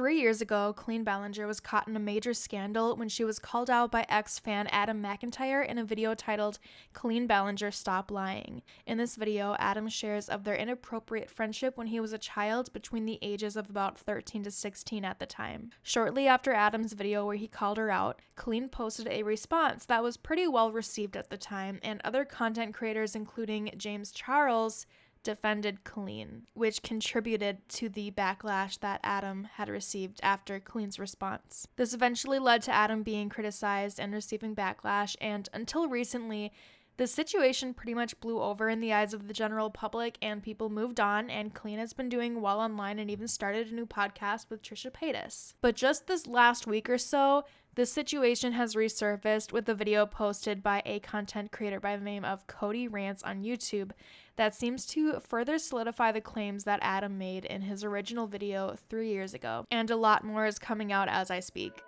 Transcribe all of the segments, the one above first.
3 years ago, Colleen Ballinger was caught in a major scandal when she was called out by ex-fan Adam McIntyre in a video titled "Colleen Ballinger, Stop Lying." In this video, Adam shares of their inappropriate friendship when he was a child between the ages of about 13 to 16 at the time. Shortly after Adam's video where he called her out, Colleen posted a response that was pretty well received at the time, and other content creators including James Charles defended Colleen, which contributed to the backlash that Adam had received after Colleen's response. This eventually led to Adam being criticized and receiving backlash, and until recently, the situation pretty much blew over in the eyes of the general public and people moved on, and Colleen has been doing well online and even started a new podcast with Trisha Paytas. But just this last week or so, this situation has resurfaced with a video posted by a content creator by the name of Cody Rants on YouTube that seems to further solidify the claims that Adam made in his original video 3 years ago. And a lot more is coming out as I speak.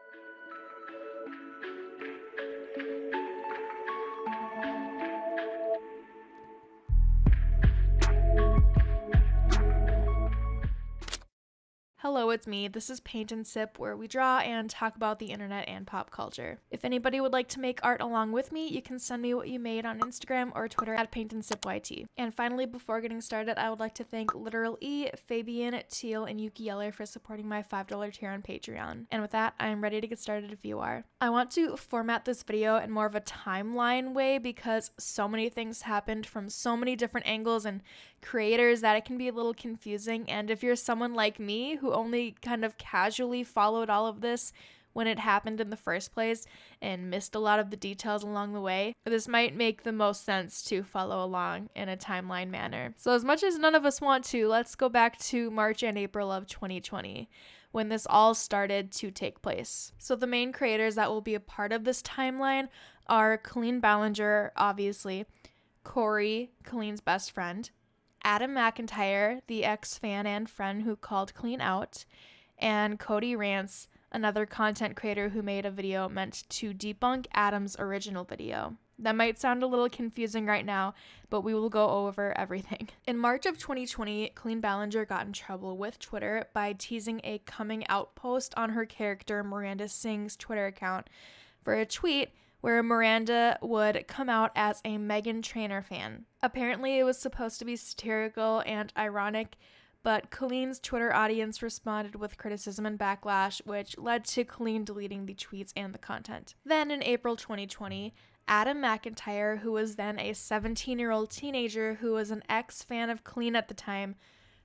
Hello, it's me. This is Paint and Sip, where we draw and talk about the internet and pop culture. If anybody would like to make art along with me, you can send me what you made on Instagram or Twitter at PaintandSipYT. And finally, before getting started, I would like to thank Literal E, Fabian, Teal, and Yuki Yeller for supporting my $5 tier on Patreon. And with that, I'm ready to get started if you are. I want to format this video in more of a timeline way because so many things happened from so many different angles and creators that it can be a little confusing. And if you're someone like me who only kind of casually followed all of this when it happened in the first place and missed a lot of the details along the way, this might make the most sense to follow along in a timeline manner. So as much as none of us want to, let's go back to March and April of 2020 when this all started to take place. So the main creators that will be a part of this timeline are Colleen Ballinger, obviously, Corey, Colleen's best friend, Adam McIntyre, the ex-fan and friend who called Colleen out, and Cody Rants, another content creator who made a video meant to debunk Adam's original video. That might sound a little confusing right now, but we will go over everything. In March of 2020, Colleen Ballinger got in trouble with Twitter by teasing a coming out post on her character Miranda Singh's Twitter account for a tweet where Miranda would come out as a Meghan Trainor fan. Apparently, it was supposed to be satirical and ironic, but Colleen's Twitter audience responded with criticism and backlash, which led to Colleen deleting the tweets and the content. Then in April 2020, Adam McIntyre, who was then a 17-year-old teenager who was an ex-fan of Colleen at the time,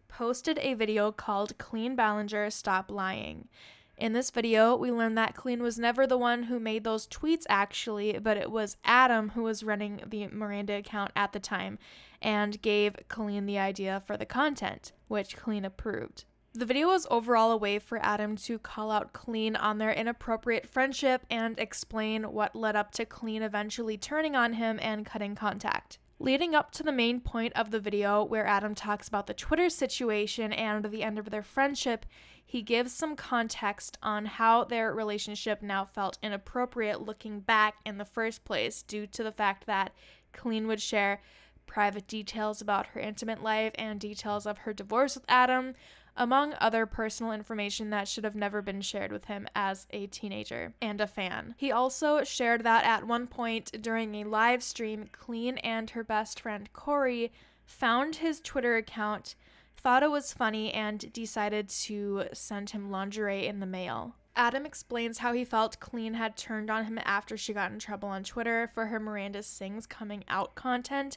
posted a video called "Colleen Ballinger, Stop Lying." In this video, we learned that Colleen was never the one who made those tweets actually, but it was Adam who was running the Miranda account at the time and gave Colleen the idea for the content, which Colleen approved. The video was overall a way for Adam to call out Colleen on their inappropriate friendship and explain what led up to Colleen eventually turning on him and cutting contact. Leading up to the main point of the video where Adam talks about the Twitter situation and the end of their friendship, he gives some context on how their relationship now felt inappropriate looking back in the first place due to the fact that Colleen would share private details about her intimate life and details of her divorce with Adam, among other personal information that should have never been shared with him as a teenager and a fan. He also shared that at one point during a live stream, Colleen and her best friend Corey found his Twitter account, thought it was funny, and decided to send him lingerie in the mail. Adam explains how he felt Colleen had turned on him after she got in trouble on Twitter for her Miranda Singh's coming out content,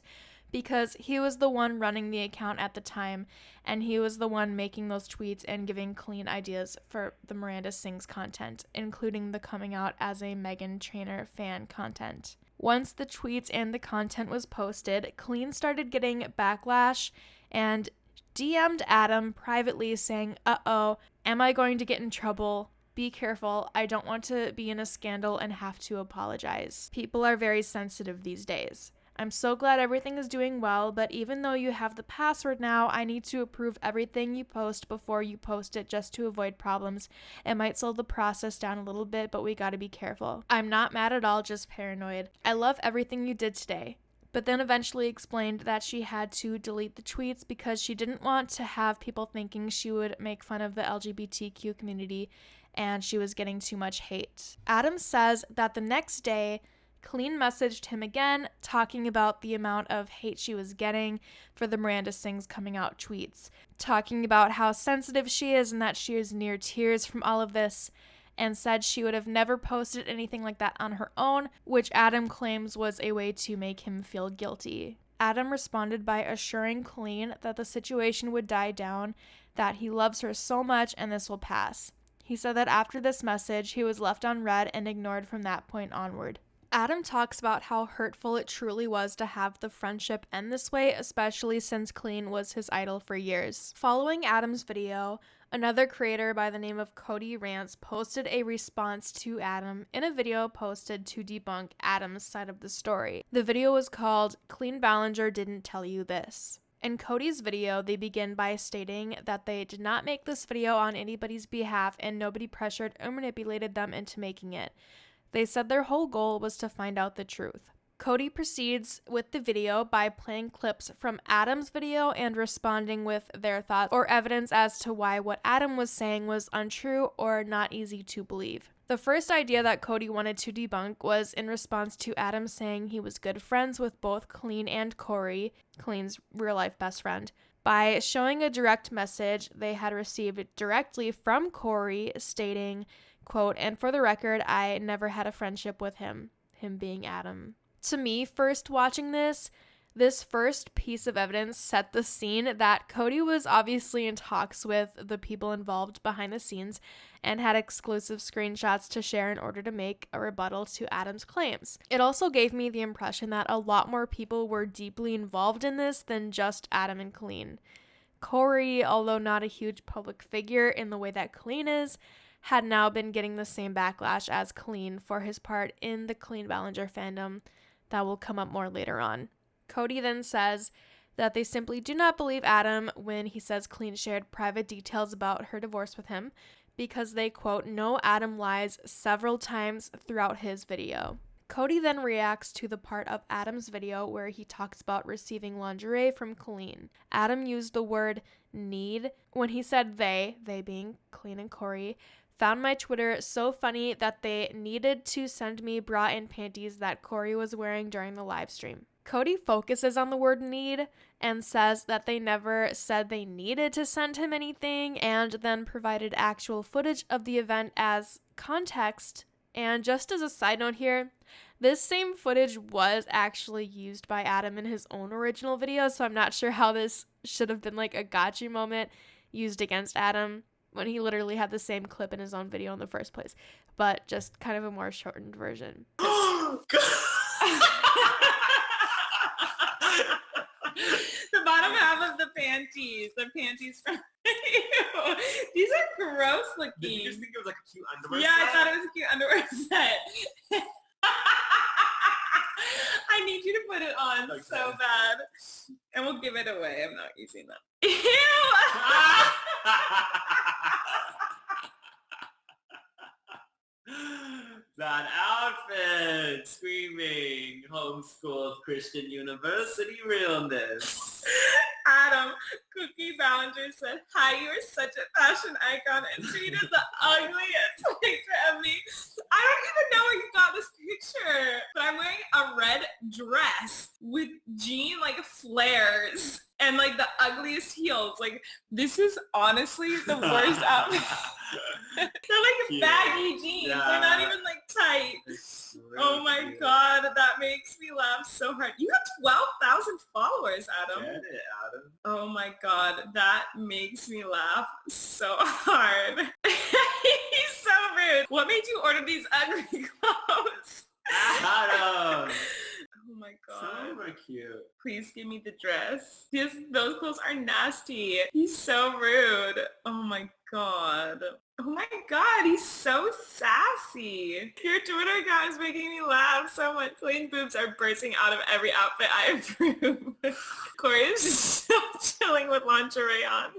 because he was the one running the account at the time, and he was the one making those tweets and giving Colleen ideas for the Miranda Singh's content, including the coming out as a Meghan Trainor fan content. Once the tweets and the content was posted, Colleen started getting backlash and DM'd Adam privately saying, "Uh-oh, am I going to get in trouble? Be careful. I don't want to be in a scandal and have to apologize." People are very sensitive these days. "I'm so glad everything is doing well, but even though you have the password now, I need to approve everything you post before you post it just to avoid problems. It might slow the process down a little bit, but we gotta be careful. I'm not mad at all, just paranoid. I love everything you did today. but then eventually explained that she had to delete the tweets because she didn't want to have people thinking she would make fun of the LGBTQ community and she was getting too much hate. Adam says that the next day, Colleen messaged him again, talking about the amount of hate she was getting for the Miranda Sings Coming Out tweets, talking about how sensitive she is and that she is near tears from all of this, and said she would have never posted anything like that on her own, which Adam claims was a way to make him feel guilty. Adam responded by assuring Colleen that the situation would die down, that he loves her so much and this will pass. He said that after this message, he was left on read and ignored from that point onward. Adam talks about how hurtful it truly was to have the friendship end this way, especially since Colleen was his idol for years. Following Adam's video, another creator by the name of Cody Rants posted a response to Adam in a video posted to debunk Adam's side of the story. The video was called "Colleen Ballinger Didn't Tell You This." In Cody's video, they begin by stating that they did not make this video on anybody's behalf and nobody pressured or manipulated them into making it. They said their whole goal was to find out the truth. Cody proceeds with the video by playing clips from Adam's video and responding with their thoughts or evidence as to why what Adam was saying was untrue or not easy to believe. The first idea that Cody wanted to debunk was in response to Adam saying he was good friends with both Colleen and Corey, Colleen's real-life best friend, by showing a direct message they had received directly from Corey stating, quote, "And for the record, I never had a friendship with him being Adam." To me, first watching this first piece of evidence set the scene that Cody was obviously in talks with the people involved behind the scenes and had exclusive screenshots to share in order to make a rebuttal to Adam's claims. It also gave me the impression that a lot more people were deeply involved in this than just Adam and Colleen. Corey, although not a huge public figure in the way that Colleen is, had now been getting the same backlash as Colleen for his part in the Colleen Ballinger fandom that will come up more later on. Cody then says that they simply do not believe Adam when he says Colleen shared private details about her divorce with him because they, quote, "know Adam lies several times throughout his video." Cody then reacts to the part of Adam's video where he talks about receiving lingerie from Colleen. Adam used the word need when he said they being Colleen and Corey, found my Twitter so funny that they needed to send me bra and panties that Corey was wearing during the live stream. Cody focuses on the word need and says that they never said they needed to send him anything and then provided actual footage of the event as context. And just as a side note here, this same footage was actually used by Adam in his own original video, so I'm not sure how this should have been like a gotcha moment used against Adam when he literally had the same clip in his own video in the first place, but just kind of a more shortened version. The bottom half of the panties from you. These are gross looking. Did you just think it was like a cute underwear set? set? I thought it was a cute underwear set. I need you to put it on Okay. so bad. And we'll give it away. I'm not using that. Ew! That outfit, screaming, homeschooled Christian University realness. Adam, Cookie Ballinger said, "Hi, you are such a fashion icon," and tweeted the ugliest picture of me. I don't even know where you got this picture, but I'm wearing a red dress with jean flares and the ugliest heels. This is honestly the worst outfit. They're baggy jeans. Yeah. They're not even tight. Really Oh my cute. God, that makes me laugh so hard. You have 12,000 followers, Adam. Get it, Adam. Oh my God, that makes me laugh so hard. He's so rude. What made you order these ugly clothes? Adam! Oh my Some of God. them are cute. Please give me the dress. Those clothes are nasty. He's so rude. Oh my God. Oh my God, he's so sassy. Your Twitter account is making me laugh so much. Clean boobs are bursting out of every outfit I approve. Corey is still chilling with lingerie on.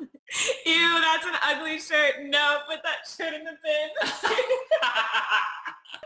Ew, that's an ugly shirt. No, put that shirt in the bin.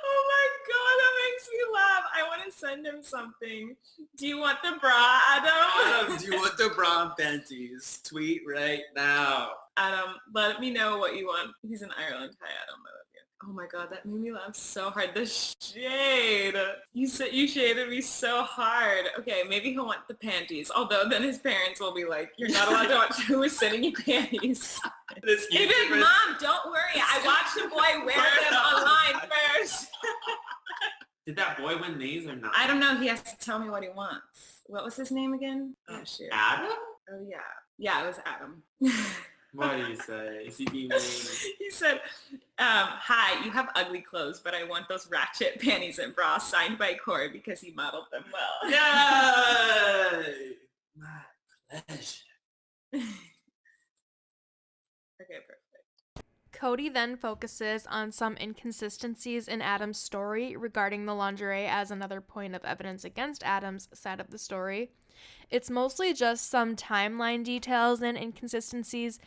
Oh my God, that makes me laugh. I want to send him something Do you want the bra, Adam? Adam, do you want the brown panties? Tweet right now. Adam, let me know what you want. He's in Ireland. Hi, Adam. I love you. Oh my god, that made me laugh so hard. The shade. You said you shaded me so hard. Okay, maybe he'll want the panties. Although then his parents will be like, you're not allowed to watch who is sending you panties. This He'd be like, Mom, don't worry. I watched a boy wear them online first. Did that boy win these or not? I don't know. He has to tell me what he wants. What was his name again? Oh, shit. Adam? Oh, yeah. Yeah, it was Adam. What do you say? Is he being mean? He said, hi, you have ugly clothes, but I want those ratchet panties and bras signed by Corey because he modeled them well. Yay! My pleasure. Okay, perfect. Cody then focuses on some inconsistencies in Adam's story regarding the lingerie as another point of evidence against Adam's side of the story. It's mostly just some timeline details and inconsistencies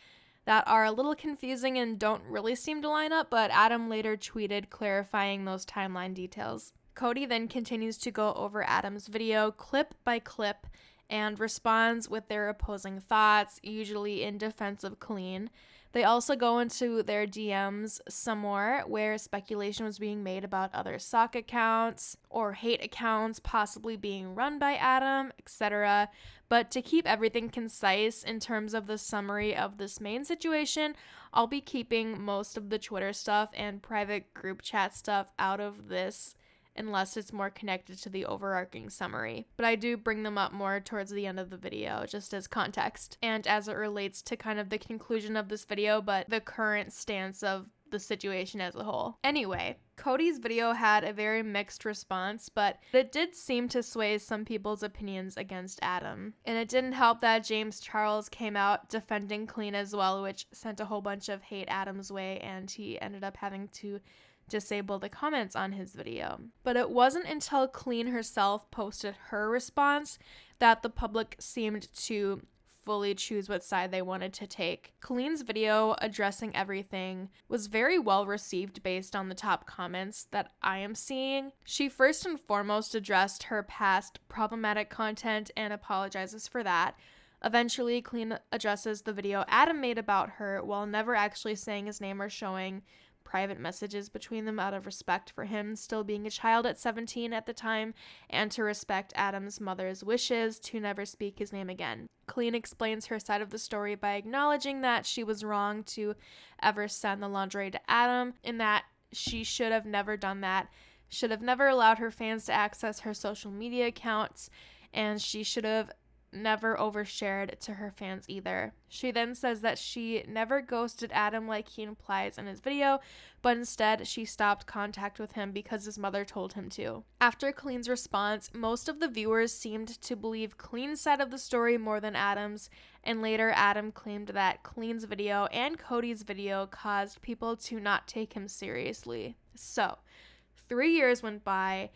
that are a little confusing and don't really seem to line up, but Adam later tweeted clarifying those timeline details. Cody then continues to go over Adam's video clip by clip and responds with their opposing thoughts, usually in defense of Colleen. They also go into their DMs some more, where speculation was being made about other sock accounts or hate accounts possibly being run by Adam, etc. But to keep everything concise in terms of the summary of this main situation, I'll be keeping most of the Twitter stuff and private group chat stuff out of this, unless it's more connected to the overarching summary. But I do bring them up more towards the end of the video, just as context, and as it relates to kind of the conclusion of this video, but the current stance of the situation as a whole. Anyway, Cody's video had a very mixed response, but it did seem to sway some people's opinions against Adam. And it didn't help that James Charles came out defending Colleen as well, which sent a whole bunch of hate Adam's way, and he ended up having to disable the comments on his video. But it wasn't until Colleen herself posted her response that the public seemed to fully choose what side they wanted to take. Colleen's video addressing everything was very well received based on the top comments that I am seeing. She first and foremost addressed her past problematic content and apologizes for that. Eventually, Colleen addresses the video Adam made about her while never actually saying his name or showing private messages between them out of respect for him still being a child at 17 at the time and to respect Adam's mother's wishes to never speak his name again. Colleen explains her side of the story by acknowledging that she was wrong to ever send the lingerie to Adam and that she should have never done that, should have never allowed her fans to access her social media accounts, and she should have never overshared to her fans either. She then says that she never ghosted Adam like he implies in his video, but instead she stopped contact with him because his mother told him to. After Colleen's response, most of the viewers seemed to believe Colleen's side of the story more than Adam's, and later Adam claimed that Colleen's video and Cody's video caused people to not take him seriously. So, 3 years went by,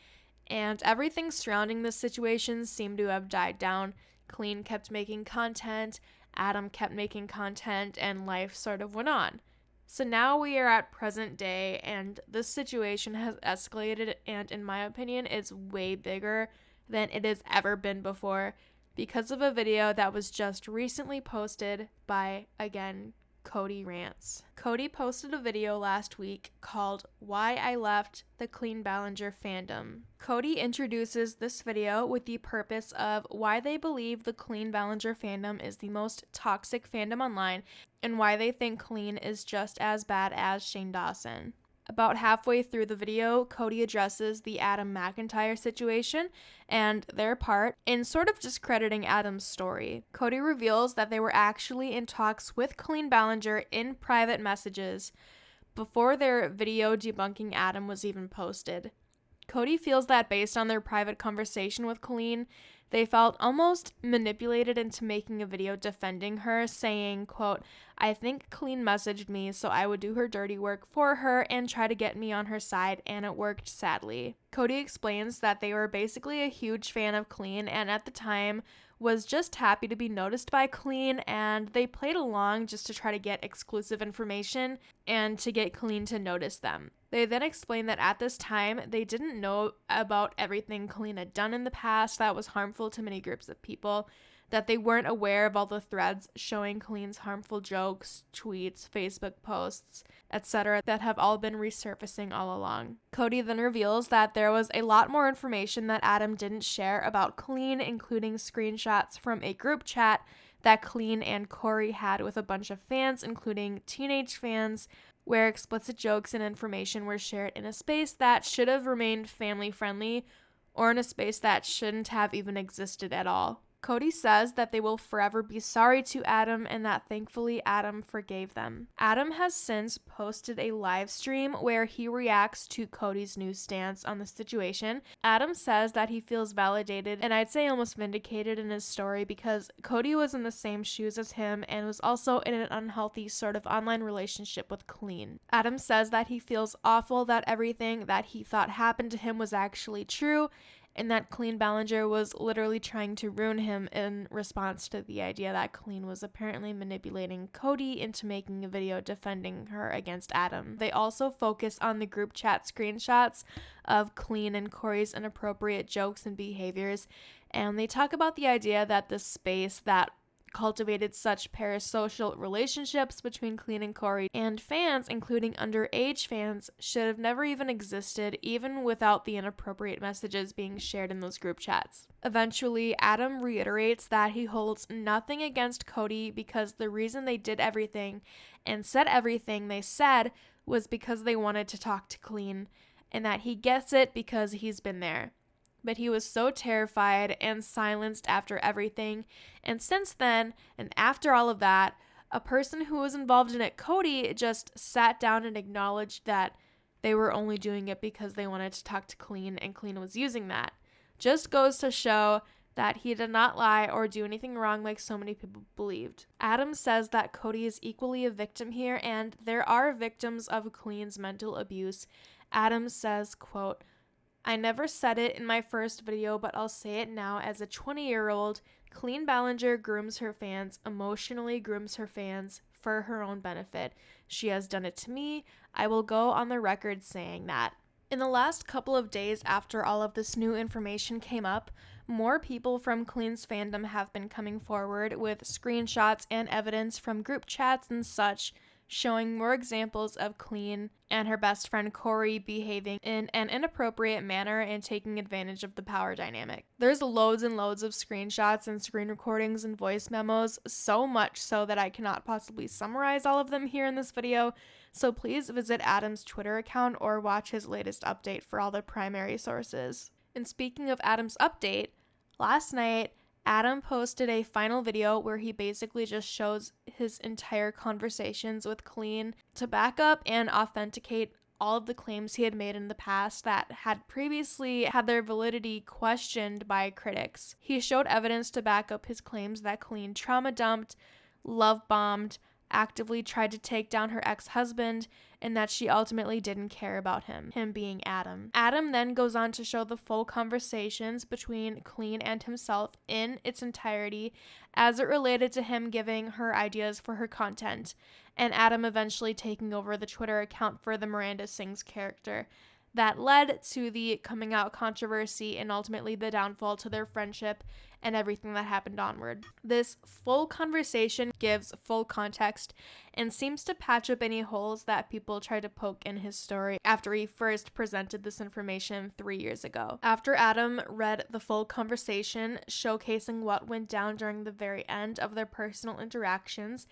and everything surrounding this situation seemed to have died down. Colleen kept making content, Adam kept making content, and life sort of went on. So now we are at present day, and this situation has escalated, and in my opinion, it's way bigger than it has ever been before because of a video that was just recently posted by, again, Cody Rants. Cody posted a video last week called Why I Left the Colleen Ballinger Fandom. Cody introduces this video with the purpose of why they believe the Colleen Ballinger fandom is the most toxic fandom online and why they think Colleen is just as bad as Shane Dawson. About halfway through the video, Cody addresses the Adam McIntyre situation and their part in sort of discrediting Adam's story. Cody reveals that they were actually in talks with Colleen Ballinger in private messages before their video debunking Adam was even posted. Cody feels that based on their private conversation with Colleen, they felt almost manipulated into making a video defending her, saying, quote, I think Colleen messaged me so I would do her dirty work for her and try to get me on her side, and it worked, sadly. Cody explains that they were basically a huge fan of Colleen and at the time was just happy to be noticed by Colleen, and they played along just to try to get exclusive information and to get Colleen to notice them. They then explained that at this time, they didn't know about everything Colleen had done in the past that was harmful to many groups of people, that they weren't aware of all the threads showing Colleen's harmful jokes, tweets, Facebook posts, etc. that have all been resurfacing all along. Cody then reveals that there was a lot more information that Adam didn't share about Colleen, including screenshots from a group chat that Colleen and Corey had with a bunch of fans, including teenage fans, where explicit jokes and information were shared in a space that should have remained family-friendly or in a space that shouldn't have even existed at all. Cody says that they will forever be sorry to Adam and that thankfully Adam forgave them. Adam has since posted a live stream where he reacts to Cody's new stance on the situation. Adam says that he feels validated and I'd say almost vindicated in his story because Cody was in the same shoes as him and was also in an unhealthy sort of online relationship with Colleen. Adam says that he feels awful that everything that he thought happened to him was actually true, and that Colleen Ballinger was literally trying to ruin him in response to the idea that Colleen was apparently manipulating Cody into making a video defending her against Adam. They also focus on the group chat screenshots of Colleen and Corey's inappropriate jokes and behaviors, and they talk about the idea that the space that cultivated such parasocial relationships between Colleen and Corey and fans, including underage fans, should have never even existed, even without the inappropriate messages being shared in those group chats. Eventually, Adam reiterates that he holds nothing against Cody because the reason they did everything and said everything they said was because they wanted to talk to Colleen, and that he gets it because he's been there. But he was so terrified and silenced after everything. And since then, and after all of that, a person who was involved in it, Cody, just sat down and acknowledged that they were only doing it because they wanted to talk to Colleen and Colleen was using that. Just goes to show that he did not lie or do anything wrong like so many people believed. Adam says that Cody is equally a victim here and there are victims of Colleen's mental abuse. Adam says, quote, "I never said it in my first video, but I'll say it now. As a 20-year-old, Colleen Ballinger grooms her fans, emotionally grooms her fans for her own benefit. She has done it to me. I will go on the record saying that." In the last couple of days after all of this new information came up, more people from Colleen's fandom have been coming forward with screenshots and evidence from group chats and such, showing more examples of Colleen and her best friend Corey behaving in an inappropriate manner and taking advantage of the power dynamic. There's loads and loads of screenshots and screen recordings and voice memos, so much so that I cannot possibly summarize all of them here in this video, so please visit Adam's Twitter account or watch his latest update for all the primary sources. And speaking of Adam's update, last night, Adam posted a final video where he basically just shows his entire conversations with Colleen to back up and authenticate all of the claims he had made in the past that had previously had their validity questioned by critics. He showed evidence to back up his claims that Colleen trauma dumped, love bombed, actively tried to take down her ex-husband, and that she ultimately didn't care about him being Adam. Adam then goes on to show the full conversations between Colleen and himself in its entirety as it related to him giving her ideas for her content, and Adam eventually taking over the Twitter account for the Miranda Sings character. That led to the coming out controversy and ultimately the downfall to their friendship and everything that happened onward. This full conversation gives full context and seems to patch up any holes that people tried to poke in his story after he first presented this information 3 years ago. After Adam read the full conversation, showcasing what went down during the very end of their personal interactions,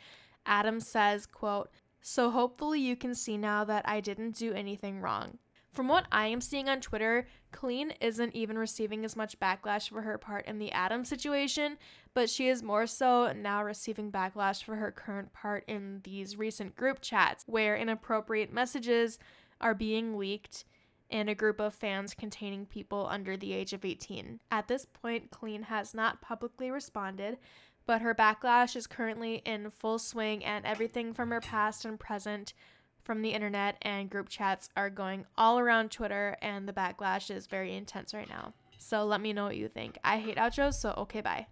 Adam says, quote, "So hopefully you can see now that I didn't do anything wrong. From what I am seeing on Twitter, Colleen isn't even receiving as much backlash for her part in the Adam situation, but she is more so now receiving backlash for her current part in these recent group chats where inappropriate messages are being leaked and a group of fans containing people under the age of 18. At this point, Colleen has not publicly responded, but her backlash is currently in full swing and everything from her past and present from the internet and group chats are going all around Twitter, and the backlash is very intense right now. So let me know what you think. I hate outros, so okay, bye.